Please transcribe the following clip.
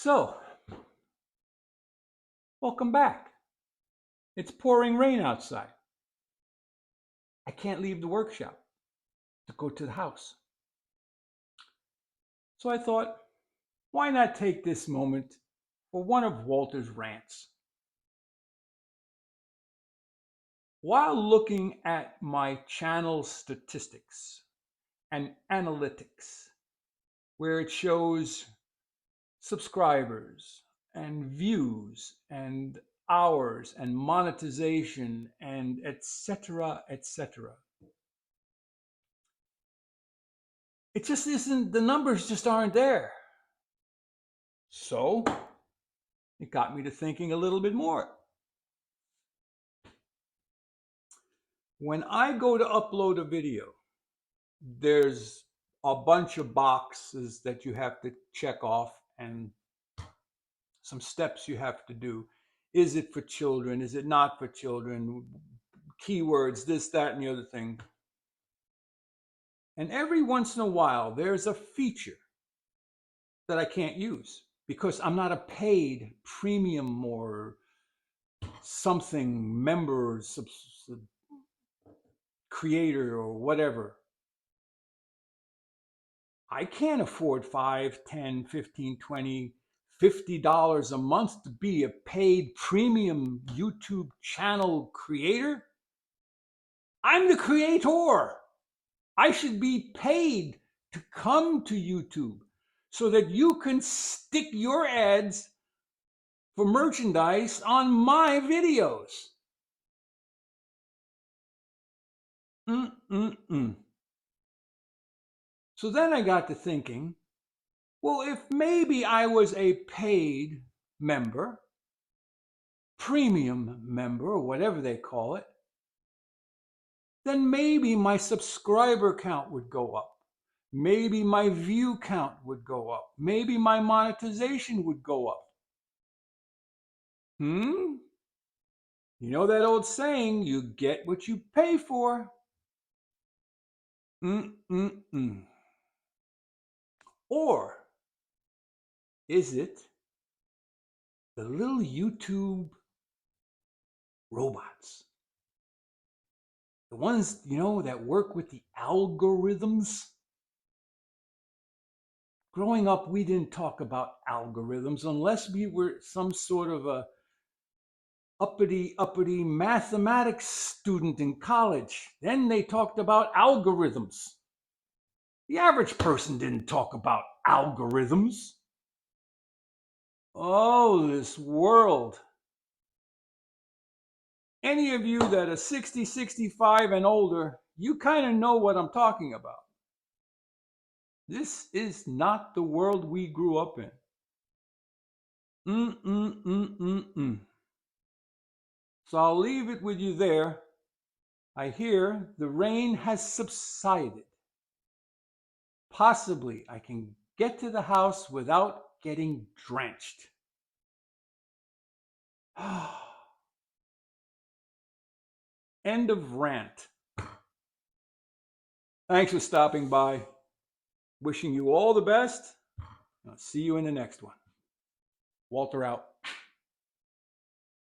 So, welcome back. It's pouring rain outside. I can't leave the workshop to go to the house. So I thought, why not take this moment for one of Walter's rants? While looking at my channel statistics and analytics, where it shows subscribers and views and hours and monetization and etc., etc. It just isn't, the numbers just aren't there. So it got me to thinking a little bit more. When I go to upload a video, there's a bunch of boxes that you have to check off and some steps you have to do. Is it for children? Is it not for children? Keywords, this, that, and the other thing. And every once in a while, there's a feature that I can't use because I'm not a paid premium or something member, creator, or whatever. I can't afford $5, $10, $15, $20, $50 a month to be a paid premium YouTube channel creator. I'm the creator. I should be paid to come to YouTube so that you can stick your ads for merchandise on my videos. So then I got to thinking, well, if maybe I was a paid member, premium member, or whatever they call it, then maybe my subscriber count would go up. Maybe my view count would go up. Maybe my monetization would go up. You know that old saying, you get what you pay for. Or is it the little YouTube robots? The ones, that work with the algorithms? Growing up, we didn't talk about algorithms unless we were some sort of a uppity mathematics student in college. Then they talked about algorithms. The average person didn't talk about algorithms. Oh, this world. Any of you that are 60, 65 and older, you kind of know what I'm talking about. This is not the world we grew up in. So I'll leave it with you there. I hear the rain has subsided. Possibly I can get to the house without getting drenched. End of rant. Thanks for stopping by. Wishing you all the best. I'll see you in the next one. Walter out.